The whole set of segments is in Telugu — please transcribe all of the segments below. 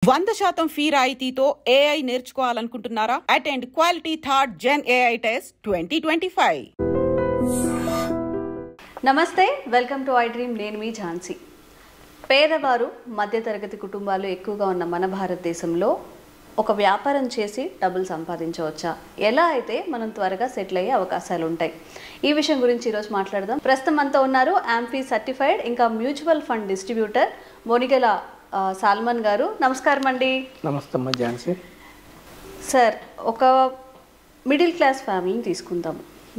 100% ఫీ రాయితీతో AI నేర్చుకోవాలనుకుంటున్నారా? Attend quality third gen AI test 2025. నమస్తే, వెల్కమ్ టు ఐ డ్రీమ్. నేను మీ ఝాన్సీ. పేదవారు మధ్యతరగతి కుటుంబాలు ఎక్కువగా ఉన్న మన భారతదేశంలో ఒక వ్యాపారం చేసి డబ్బులు సంపాదించవచ్చా, ఎలా అయితే మనం త్వరగా సెటిల్ అయ్యే అవకాశాలు ఉంటాయి, ఈ విషయం గురించి ఈరోజు మాట్లాడదాం. ప్రస్తుతం అంతా ఉన్నారు AMFI సర్టిఫైడ్ ఇంకా మ్యూచువల్ ఫండ్ డిస్ట్రిబ్యూటర్ మోనిగల సాల్మన్ గారు. నమస్కారం అండి. నమస్తే ఝాన్సీ సార్, ఒక మిడిల్ క్లాస్ ఫ్యామిలీని తీసుకుందాం.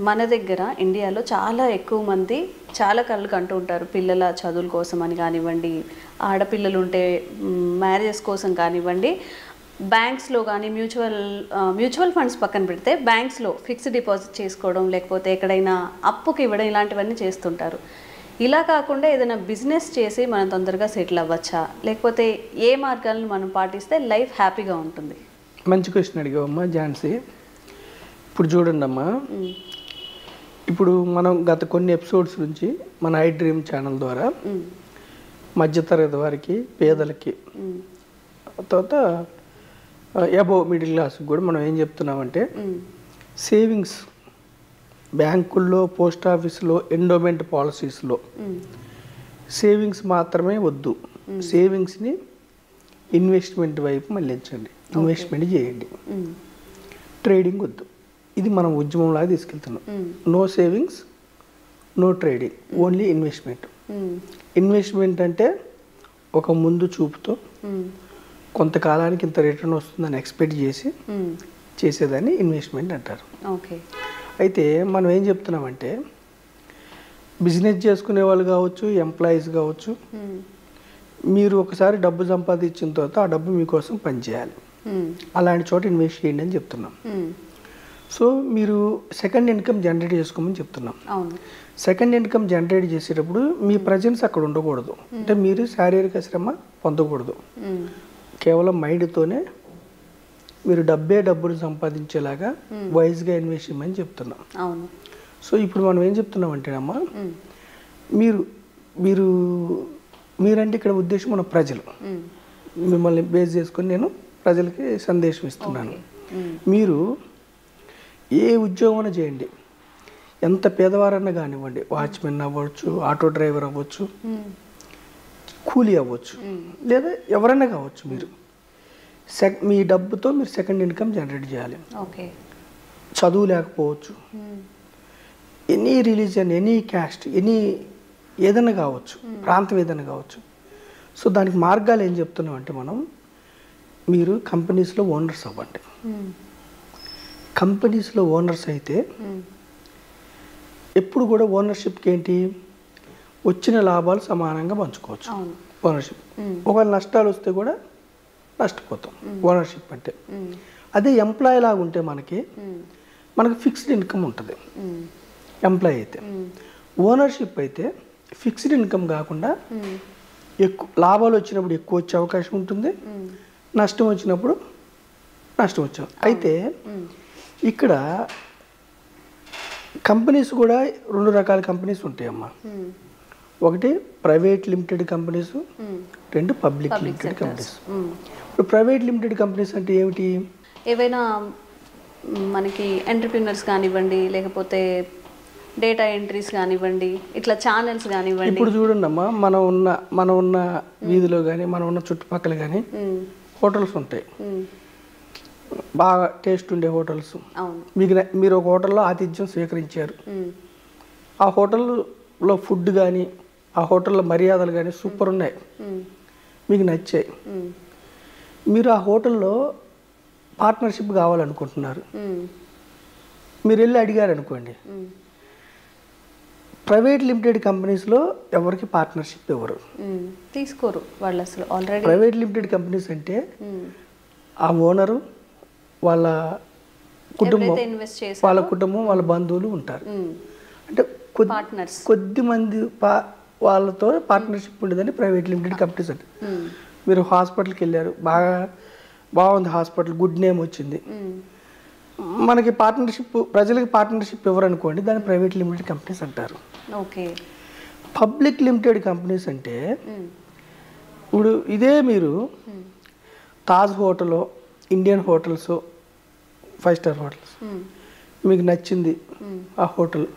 మన దగ్గర ఇండియాలో చాలా ఎక్కువ మంది చాలా కళ్ళు కంటూ ఉంటారు. పిల్లల చదువుల కోసం అని కానివ్వండి, ఆడపిల్లలు ఉంటే మ్యారేజెస్ కోసం కానివ్వండి, బ్యాంక్స్లో కానీ మ్యూచువల్ ఫండ్స్ పక్కన పెడితే బ్యాంక్స్లో ఫిక్స్డ్ డిపాజిట్ చేసుకోవడం, లేకపోతే ఎక్కడైనా అప్పుకి ఇవ్వడం, ఇలాంటివన్నీ చేస్తుంటారు. ఇలా కాకుండా ఏదైనా బిజినెస్ చేసి మనం తొందరగా సెటిల్ అవ్వచ్చా, లేకపోతే ఏ మార్గాలను మనం పాటిస్తే లైఫ్ హ్యాపీగా ఉంటుంది? మంచి క్వశ్చన్ అడిగావమ్మా ఝాన్సీ. ఇప్పుడు చూడండి అమ్మా, ఇప్పుడు మనం గత కొన్ని ఎపిసోడ్స్ నుంచి మన ఐ డ్రీమ్ ఛానల్ ద్వారా మధ్యతరగతి వారికి, పేదలకి, తర్వాత అబోవ్ మిడిల్ క్లాస్కి కూడా మనం ఏం చెప్తున్నామంటే, సేవింగ్స్ బ్యాంకుల్లో, పోస్ట్ ఆఫీసులో, ఎండోమెంట్ పాలసీస్లో సేవింగ్స్ మాత్రమే వద్దు, సేవింగ్స్ని ఇన్వెస్ట్మెంట్ వైపు మళ్ళించండి, ఇన్వెస్ట్మెంట్ చేయండి, ట్రేడింగ్ వద్దు. ఇది మనం ఉద్యమంలాగా తీసుకెళ్తున్నాం. No savings, no trading, only investment. Investment అంటే ఒక ముందు చూపుతో కొంతకాలానికి ఇంత రిటర్న్ వస్తుందని ఎక్స్పెక్ట్ చేసి చేసేదాన్ని ఇన్వెస్ట్మెంట్ అంటారు. ఓకే. అయితే మనం ఏం చెప్తున్నామంటే, బిజినెస్ చేసుకునే వాళ్ళు కావచ్చు, ఎంప్లాయీస్ కావచ్చు, మీరు ఒకసారి డబ్బు సంపాదించిన తర్వాత ఆ డబ్బు మీకోసం పనిచేయాలి. అలాంటి చోట ఇన్వెస్ట్ చేయండి అని చెప్తున్నాం. సో మీరు సెకండ్ ఇన్కమ్ జనరేట్ చేసుకోమని చెప్తున్నాం. సెకండ్ ఇన్కమ్ జనరేట్ చేసేటప్పుడు మీ ప్రజెన్స్ అక్కడ ఉండకూడదు. అంటే మీరు శారీరక శ్రమ పొందకూడదు. కేవలం మైండ్తోనే మీరు డబ్బులు సంపాదించేలాగా వైజ్గా ఇన్వెస్ట్ చేయమని చెప్తున్నాం. సో ఇప్పుడు మనం ఏం చెప్తున్నాం అంటేనమ్మా, మీరంటే ఇక్కడ ఉద్దేశం మన ప్రజలు, మిమ్మల్ని బేస్ చేసుకొని నేను ప్రజలకి సందేశం ఇస్తున్నాను. మీరు ఏ ఉద్యోగం చేయండి, ఎంత పేదవారన్నా కానివ్వండి, వాచ్మెన్ అవ్వచ్చు, ఆటో డ్రైవర్ అవ్వచ్చు, కూలీ అవ్వచ్చు, లేదా ఎవరైనా కావచ్చు, మీరు మీ డబ్బుతో మీరు సెకండ్ ఇన్కమ్ జనరేట్ చేయాలి. చదువు లేకపోవచ్చు, ఎనీ రిలీజియన్, ఎనీ క్యాస్ట్, ఏదైనా కావచ్చు, ప్రాంతం ఏదైనా కావచ్చు. సో దానికి మార్గాలు ఏం చెప్తున్నాం అంటే, మీరు కంపెనీస్లో ఓనర్స్ అవ్వండి. కంపెనీస్లో ఓనర్స్ అయితే ఎప్పుడు కూడా ఓనర్షిప్కి ఏంటి, వచ్చిన లాభాలు సమానంగా పంచుకోవచ్చు. ఓనర్షిప్ ఒకవేళ నష్టాలు వస్తే కూడా నష్టపోతాం ఓనర్షిప్ అంటే. అదే ఎంప్లాయీ లాగా ఉంటే మనకి ఫిక్స్డ్ ఇన్కమ్ ఉంటుంది ఎంప్లాయీ అయితే. ఓనర్షిప్ అయితే ఫిక్స్డ్ ఇన్కమ్ కాకుండా ఎక్కువ లాభాలు వచ్చినప్పుడు ఎక్కువ వచ్చే అవకాశం ఉంటుంది, నష్టం వచ్చినప్పుడు నష్టం వచ్చే. అయితే ఇక్కడ కంపెనీస్ కూడా రెండు రకాల కంపెనీస్ ఉంటాయమ్మా. ఒకటి ప్రైవేట్ లిమిటెడ్ కంపెనీస్, రెండు పబ్లిక్ లిమిటెడ్ కంపెనీస్. ఇప్పుడు ప్రైవేట్ లిమిటెడ్ కంపెనీస్ అంటే ఏమిటి? ఏవైనా మనకి ఎంటర్‌ప్రెన్యూర్స్ కానివ్వండి, లేకపోతే డేటా ఎంట్రీస్ కానివ్వండి, ఇట్లా ఛానల్స్ కానివ్వండి. ఇప్పుడు చూడండి అమ్మా, మనం ఉన్న వీధిలో కానీ, మనం ఉన్న చుట్టుపక్కల కానీ హోటల్స్ ఉంటాయి, బాగా టేస్ట్ ఉండే హోటల్స్. మీరు ఒక హోటల్లో ఆతిథ్యం స్వీకరించారు, ఆ హోటల్లో ఫుడ్ కానీ, ఆ హోటల్లో మర్యాదలు కానీ సూపర్ ఉన్నాయి, మీకు నచ్చాయి. మీరు ఆ హోటల్లో పార్ట్నర్షిప్ కావాలనుకుంటున్నారు, మీరు వెళ్ళి అడిగారు అనుకోండి, ప్రైవేట్ లిమిటెడ్ కంపెనీస్లో ఎవరికి పార్ట్నర్షిప్ ఎవరు తీసుకోరు వాళ్ళు అసలు. ఆల్రెడీ ప్రైవేట్ లిమిటెడ్ కంపెనీస్ అంటే ఆ ఓనరు, వాళ్ళ కుటుంబం, వాళ్ళ బంధువులు ఉంటారు. అంటే కొద్ది మంది వాళ్ళతో పార్ట్నర్షిప్ ఉండేదని ప్రైవేట్ లిమిటెడ్ కంపెనీస్ అంటే. మీరు హాస్పిటల్కి వెళ్ళారు, బాగుంది హాస్పిటల్, గుడ్ నేమ్ వచ్చింది, మనకి పార్ట్నర్షిప్, ప్రజలకి పార్ట్నర్షిప్ ఎవరు అనుకోండి, దాన్ని ప్రైవేట్ లిమిటెడ్ కంపెనీస్ అంటారు. పబ్లిక్ లిమిటెడ్ కంపెనీస్ అంటే ఇప్పుడు ఇదే మీరు Taj hotel, Indian hotels, 5 star hotels మీకు నచ్చింది ఆ హోటల్,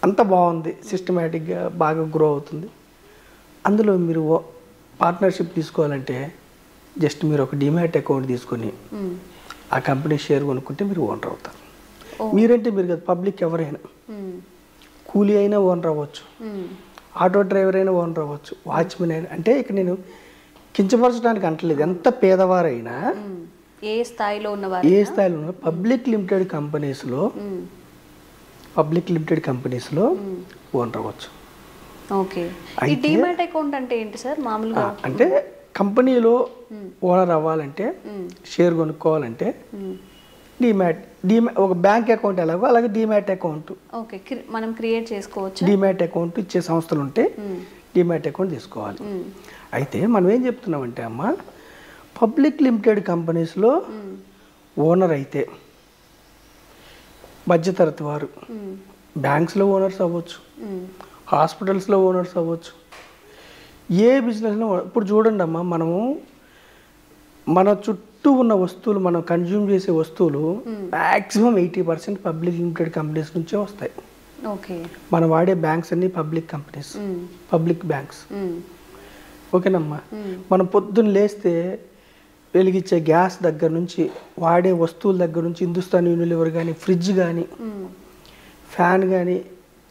అంత బాగుంది, సిస్టమేటిక్గా బాగా గ్రో అవుతుంది. అందులో మీరు పార్ట్నర్షిప్ తీసుకోవాలంటే జస్ట్ మీరు ఒక డిమాట్ అకౌంట్ తీసుకొని ఆ కంపెనీ షేర్ కొనుక్కుంటే మీరు ఓనర్ అవుతారు. మీరంటే మీరు కదా, పబ్లిక్ ఎవరైనా, కూలీ అయినా ఓనర్ అవ్వచ్చు, ఆటో డ్రైవర్ అయినా ఓనర్ అవ్వచ్చు, వాచ్మెన్ అయినా. అంటే ఇక్కడ నేను కించపరచడానికి అంటలేదు, ఎంత పేదవారైనా, ఏ స్థాయిలో ఉన్న పబ్లిక్ లిమిటెడ్ కంపెనీస్లో ఓనర్ అవ్వచ్చు. ఓకే. ఈ డీమ్యాట్ అకౌంట్ అంటే ఏంటి సార్ మామూలుగా? అంటే కంపెనీలో ఓనర్ అవ్వాలంటే, షేర్ కొనుక్కోవాలంటే డీమ్యాట్ ఒక బ్యాంక్ అకౌంట్ ఎలాగో అలాగే డీమ్యాట్ అకౌంట్. ఓకే, మనం క్రియేట్ చేసుకోవచ్చు. డీమ్యాట్ అకౌంట్ ఇచ్చే సంస్థలు ఉంటే డీమ్యాట్ అకౌంట్ తీసుకోవాలి. అయితే మనం ఏం చెప్తున్నామంటే అమ్మ, పబ్లిక్ లిమిటెడ్ కంపెనీస్లో ఓనర్ అయితే మధ్యతరగతి వారు బ్యాంక్స్లో ఓనర్స్ అవ్వచ్చు, హాస్పిటల్స్లో ఓనర్స్ అవ్వచ్చు, ఏ బిజినెస్లో. ఇప్పుడు చూడండి అమ్మ, మనము మన చుట్టూ ఉన్న వస్తువులు, మనం కన్జ్యూమ్ చేసే వస్తువులు మ్యాక్సిమం 80% పబ్లిక్ లిమిటెడ్ కంపెనీస్ నుంచే వస్తాయి. ఓకే. మనం వాడే బ్యాంక్స్ అన్ని పబ్లిక్ కంపెనీస్, పబ్లిక్ బ్యాంక్స్. ఓకేనమ్మా. మనం పొద్దున్న లేస్తే వెలిగించే గ్యాస్ దగ్గర నుంచి, వాడే వస్తువుల దగ్గర నుంచి, హిందుస్థాన్ యూనిలివర్ కానీ, ఫ్రిడ్జ్ కానీ, ఫ్యాన్ కానీ,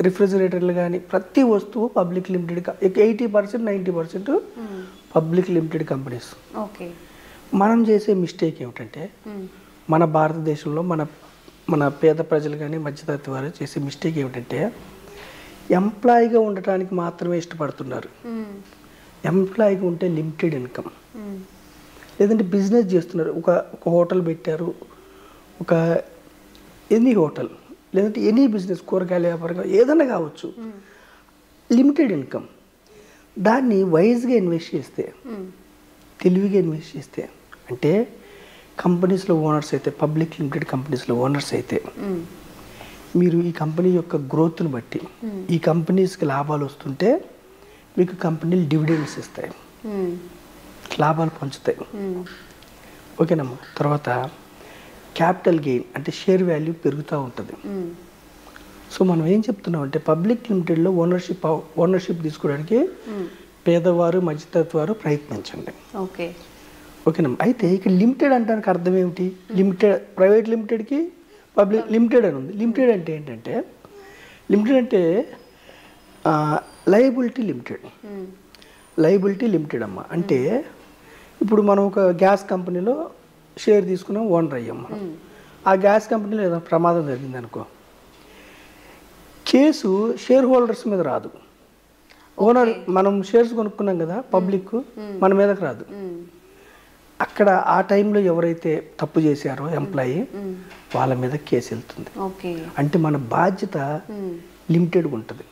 రిఫ్రిజిరేటర్లు కానీ, ప్రతి వస్తువు public limited. 80% 90% public limited companies. Okay. మనం చేసే మిస్టేక్ ఏమిటంటే, మన భారతదేశంలో మన పేద ప్రజలు కానీ మధ్యతరగతి వారు చేసే మిస్టేక్ ఏమిటంటే, ఎంప్లాయీగా ఉండటానికి మాత్రమే ఇష్టపడుతున్నారు. ఎంప్లాయీగా ఉంటే లిమిటెడ్ ఇన్కమ్, లేదంటే బిజినెస్ చేస్తున్నారు, ఒక హోటల్ పెట్టారు, ఒక ఎనీ హోటల్, లేదంటే ఎనీ బిజినెస్, కూరగాయల వ్యాపారం ఏదైనా కావచ్చు, లిమిటెడ్ ఇన్కమ్. దాన్ని వైజ్గా ఇన్వెస్ట్ చేస్తే, తెలివిగా ఇన్వెస్ట్ చేస్తే, అంటే కంపెనీస్లో ఓనర్స్ అయితే, పబ్లిక్ లిమిటెడ్ కంపెనీస్లో ఓనర్స్ అయితే, మీరు ఈ కంపెనీ యొక్క గ్రోత్ని బట్టి ఈ కంపెనీస్కి లాభాలు వస్తుంటే మీకు కంపెనీలు డివిడెండ్స్ ఇస్తాయి, లాభాలు పంచుతాయి. ఓకేనమ్మా. తర్వాత క్యాపిటల్ గెయిన్ అంటే షేర్ వాల్యూ పెరుగుతూ ఉంటుంది. సో మనం ఏం చెప్తున్నాం అంటే, పబ్లిక్ లిమిటెడ్లో ఓనర్షిప్ తీసుకోవడానికి పేదవారు మధ్యతరగతి వారు ప్రయత్నించండి. ఓకే. ఓకేనమ్మా. అయితే ఇక్కడ లిమిటెడ్ అంటానికి అర్థం ఏమిటి? లిమిటెడ్, ప్రైవేట్ లిమిటెడ్కి పబ్లిక్ లిమిటెడ్ అని ఉంది. లిమిటెడ్ అంటే ఏంటంటే, లిమిటెడ్ అంటే లయబిలిటీ లిమిటెడ్ అమ్మ. అంటే ఇప్పుడు మనం ఒక గ్యాస్ కంపెనీలో షేర్ తీసుకున్నాం, ఓనర్ అయ్యాం మనం. ఆ గ్యాస్ కంపెనీలో ఏదైనా ప్రమాదం జరిగింది అనుకో, కేసు షేర్ హోల్డర్స్ మీద రాదు. ఓనర్, మనం షేర్స్ కొనుక్కున్నాం కదా, పబ్లిక్ మన మీదకి రాదు. అక్కడ ఆ టైంలో ఎవరైతే తప్పు చేశారో ఎంప్లాయీ, వాళ్ళ మీద కేసు వెళ్తుంది. అంటే మన బాధ్యత లిమిటెడ్గా ఉంటుంది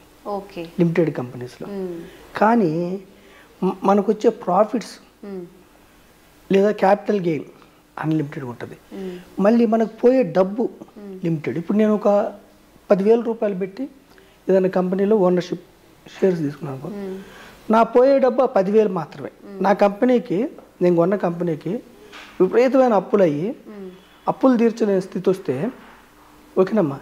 లిమిటెడ్ కంపెనీస్లో. కానీ మనకు వచ్చే ప్రాఫిట్స్ లేదా క్యాపిటల్ గెయిన్ అన్లిమిటెడ్గా ఉంటుంది. మళ్ళీ మనకు పోయే డబ్బు లిమిటెడ్. ఇప్పుడు నేను ఒక 10,000 రూపాయలు పెట్టి ఏదైనా కంపెనీలో ఓనర్షిప్ షేర్స్ తీసుకున్నాను, నా పోయే డబ్బు 10,000 మాత్రమే. నా కంపెనీకి, నేను కొన్న కంపెనీకి విపరీతమైన అప్పులు తీర్చలేని స్థితి వస్తే, ఓకేనమ్మా,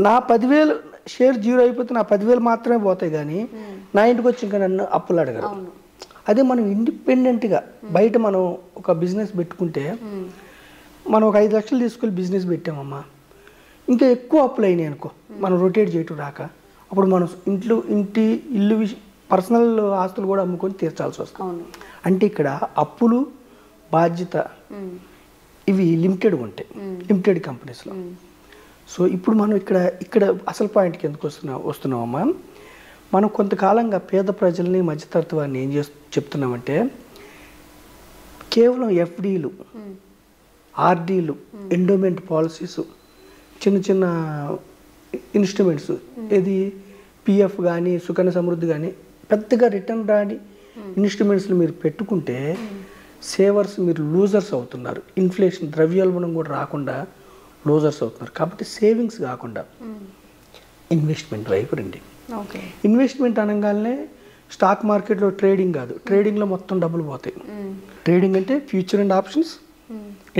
నా 10,000 షేర్ జీరో అయిపోతే నా 10,000 మాత్రమే పోతాయి, కానీ నా ఇంటికి వచ్చి ఇంకా నన్ను అప్పులు అడగరు. అదే మనం ఇండిపెండెంట్గా బయట మనం ఒక బిజినెస్ పెట్టుకుంటే, మనం ఒక 5 లక్షలు తీసుకెళ్ళి బిజినెస్ పెట్టామమ్మా, ఇంకా ఎక్కువ అప్పులు అయినాయి అనుకో, మనం రొటేట్ చేయటం రాక, అప్పుడు మనం ఇల్లు పర్సనల్ ఆస్తులు కూడా అమ్ముకొని తీర్చాల్సి వస్తుంది. అంటే ఇక్కడ అప్పులు, బాధ్యత ఇవి లిమిటెడ్గా ఉంటాయి లిమిటెడ్ కంపెనీస్లో. సో ఇప్పుడు మనం ఇక్కడ అసలు పాయింట్కి ఎందుకు వస్తున్నామమ్మా, మనం కొంతకాలంగా పేద ప్రజల్ని మధ్యతరగతి వారిని ఏం చెప్తున్నామంటే, కేవలం ఎఫ్డీలు, ఆర్డీలు, ఎండోమెంట్ పాలసీస్, చిన్న ఇన్స్ట్రుమెంట్స్, ఏది పిఎఫ్ కానీ సుకన్య సమృద్ధి కానీ పెద్దగా రిటర్న్ రాని ఇన్స్ట్రుమెంట్స్లు మీరు పెట్టుకుంటే సేవర్స్ మీరు లూజర్స్ అవుతున్నారు. ఇన్ఫ్లేషన్, ద్రవ్యోల్బణం కూడా రాకుండా లూజర్స్ అవుతున్నారు. కాబట్టి సేవింగ్స్ కాకుండా ఇన్వెస్ట్మెంట్ వైపు రండి. ఇన్వెస్ట్మెంట్ అనగానే స్టాక్ మార్కెట్లో ట్రేడింగ్ కాదు, ట్రేడింగ్లో మొత్తం డబ్బులు పోతాయి. ట్రేడింగ్ అంటే future and options,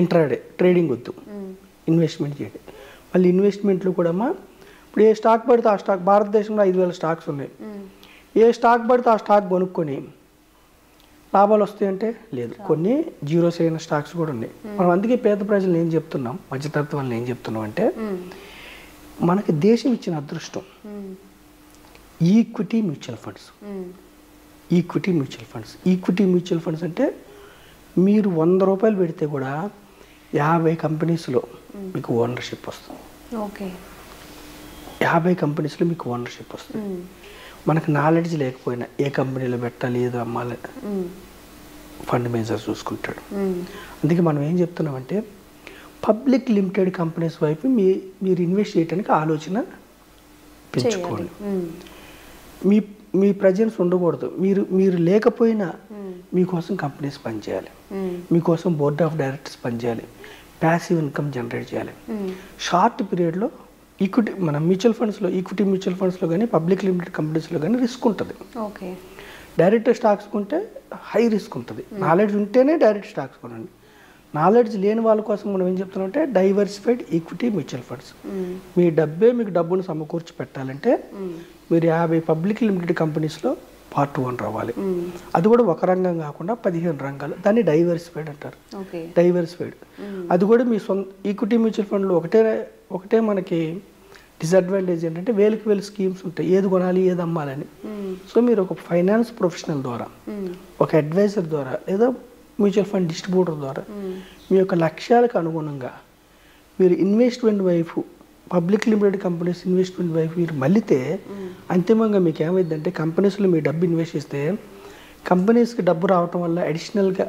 intraday. Trading వద్దు, ఇన్వెస్ట్మెంట్ చేయండి. మళ్ళీ ఇన్వెస్ట్మెంట్లు కూడా ఇప్పుడు ఏ స్టాక్ పడితే ఆ స్టాక్, భారతదేశంలో 5,000 స్టాక్స్ ఉన్నాయి. ఏ స్టాక్ పడితే ఆ స్టాక్ కొనుక్కొని లాభాలు వస్తాయంటే లేదు, కొన్ని జీరోస్ అయిన స్టాక్స్ కూడా ఉన్నాయి. మనం అందుకే పేద ప్రజలు ఏం చెప్తున్నాం, మధ్యతరగతి వాళ్ళని ఏం చెప్తున్నాం అంటే, మనకి దేశం ఇచ్చిన అదృష్టం equity mutual funds. Equity mutual funds, equity mutual funds అంటే మీరు 100 రూపాయలు పెడితే కూడా 50 కంపెనీస్లో మీకు ఓనర్షిప్ వస్తుంది. ఓకే, 50 కంపెనీస్లో మీకు ఓనర్షిప్ వస్తుంది. మనకు నాలెడ్జ్ లేకపోయినా ఏ కంపెనీలో పెట్టాలి, ఏదో అమ్మాలి, ఫండ్ మేనేజర్ చూసుకుంటాడు. అందుకే మనం ఏం చెప్తున్నామంటే, పబ్లిక్ లిమిటెడ్ కంపెనీస్ వైపు మీరు ఇన్వెస్ట్ చేయడానికి ఆలోచన పెంచుకోండి. మీ ప్రజెన్స్ ఉండకూడదు. మీరు లేకపోయినా మీకోసం కంపెనీస్ పనిచేయాలి, మీకోసం బోర్డ్ ఆఫ్ డైరెక్టర్స్ పనిచేయాలి, ప్యాసివ్ ఇన్కమ్ జనరేట్ చేయాలి. షార్ట్ పీరియడ్లో ఈక్విటీ, మన మ్యూచువల్ ఫండ్స్లో, ఈక్విటీ మ్యూచువల్ ఫండ్స్లో కానీ పబ్లిక్ లిమిటెడ్ కంపెనీస్లో కానీ రిస్క్ ఉంటుంది. ఓకే, డైరెక్ట్ స్టాక్స్ కొంటే హై రిస్క్ ఉంటుంది. నాలెడ్జ్ ఉంటేనే డైరెక్ట్ స్టాక్స్ కొనండి. నాలెడ్జ్ లేని వాళ్ళ కోసం మనం ఏం చెప్తున్నామంటే, డైవర్సిఫైడ్ ఈక్విటీ మ్యూచువల్ ఫండ్స్. మీ డబ్బే మీకు డబ్బును సమకూర్చి పెట్టాలంటే మీరు 50 పబ్లిక్ లిమిటెడ్ కంపెనీస్లో పార్ట్ 1 అవ్వాలి. అది కూడా ఒక రంగం కాకుండా 15 రంగాలు, దాన్ని డైవర్సిఫైడ్ అంటారు. డైవర్సిఫైడ్ అది కూడా మీ సొంత ఈక్విటీ మ్యూచువల్ ఫండ్లో ఒకటే మనకి డిసడ్వాంటేజ్ ఏంటంటే, వేలు స్కీమ్స్ ఉంటాయి, ఏది కొనాలి ఏది అమ్మాలని. సో మీరు ఒక ఫైనాన్స్ ప్రొఫెషనల్ ద్వారా, ఒక అడ్వైజర్ ద్వారా, లేదా మ్యూచువల్ ఫండ్ డిస్ట్రిబ్యూటర్ ద్వారా మీ యొక్క లక్ష్యాలకు అనుగుణంగా మీరు ఇన్వెస్ట్మెంట్ వైపు, పబ్లిక్ లిమిటెడ్ కంపెనీస్ ఇన్వెస్ట్మెంట్ వైపు మీరు మళ్ళీతే అంతిమంగా మీకు ఏమైందంటే, కంపెనీస్లో మీ డబ్బు ఇన్వెస్ట్ చేస్తే కంపెనీస్కి డబ్బు రావటం వల్ల అడిషనల్గా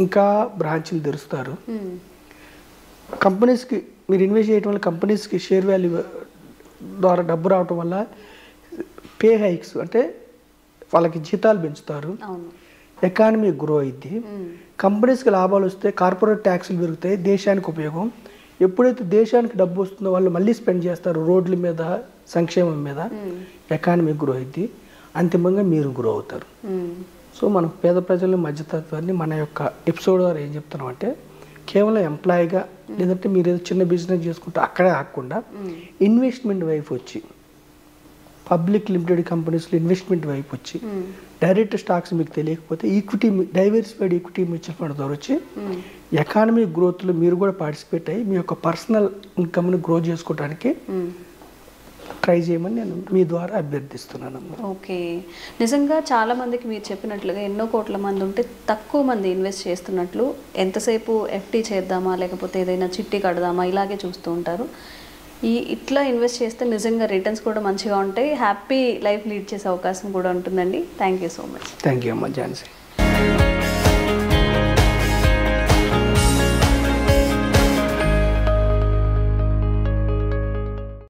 ఇంకా బ్రాంచ్లు తెరుస్తారు. కంపెనీస్కి మీరు ఇన్వెస్ట్ చేయడం వల్ల కంపెనీస్కి షేర్ వాల్యూ ద్వారా డబ్బు రావటం వల్ల పే హైక్స్, అంటే వాళ్ళకి జీతాలు పెంచుతారు, ఎకానమీ గ్రో అయింది, కంపెనీస్కి లాభాలు వస్తే కార్పొరేట్ ట్యాక్సులు పెరుగుతాయి, దేశానికి ఉపయోగం. ఎప్పుడైతే దేశానికి డబ్బు వస్తుందో వాళ్ళు మళ్ళీ స్పెండ్ చేస్తారు రోడ్ల మీద, సంక్షేమం మీద, ఎకానమీ గ్రో అయింది, అంతిమంగా మీరు గ్రో అవుతారు. సో మనం పేద ప్రజల మధ్యతత్వాన్ని మన యొక్క ఎపిసోడ్ ద్వారా ఏం చెప్తున్నాం అంటే, కేవలం ఎంప్లాయీగా లేదంటే మీరు ఏదో చిన్న బిజినెస్ చేసుకుంటే అక్కడే ఆగకుండా ఇన్వెస్ట్మెంట్ వైపు వచ్చి, పబ్లిక్ లిమిటెడ్ కంపెనీస్లో ఇన్వెస్ట్మెంట్ వైపు వచ్చి, డైరెక్ట్ స్టాక్స్ మీకు తెలియకపోతే equity, diversified equity mutual fund ద్వారా వచ్చి ఎకానమీ గ్రోత్లో మీరు కూడా పార్టిసిపేట్ అయ్యి మీ యొక్క పర్సనల్ ఇన్కమ్ని గ్రో చేసుకోవడానికి ట్రై చేయమని నేను మీ ద్వారా అభ్యర్థిస్తున్నాను. ఓకే, నిజంగా చాలా మందికి మీరు చెప్పినట్లుగా ఎన్నో కోట్ల మంది ఉంటే తక్కువ మంది ఇన్వెస్ట్ చేస్తున్నట్లు, ఎంతసేపు ఎఫ్టీ చేద్దామా లేకపోతే ఏదైనా చిట్టి కడదామా ఇలాగే చూస్తూ ఉంటారు. ఇట్లా ఇన్వెస్ట్ చేస్తే నిజంగా రిటర్న్స్ కూడా మంచిగా ఉంటాయి, హ్యాపీ లైఫ్ లీడ్ చేసే అవకాశం కూడా ఉంటుందండి. Thank you so much. Thank you అమ్మ ఝాన్సీ.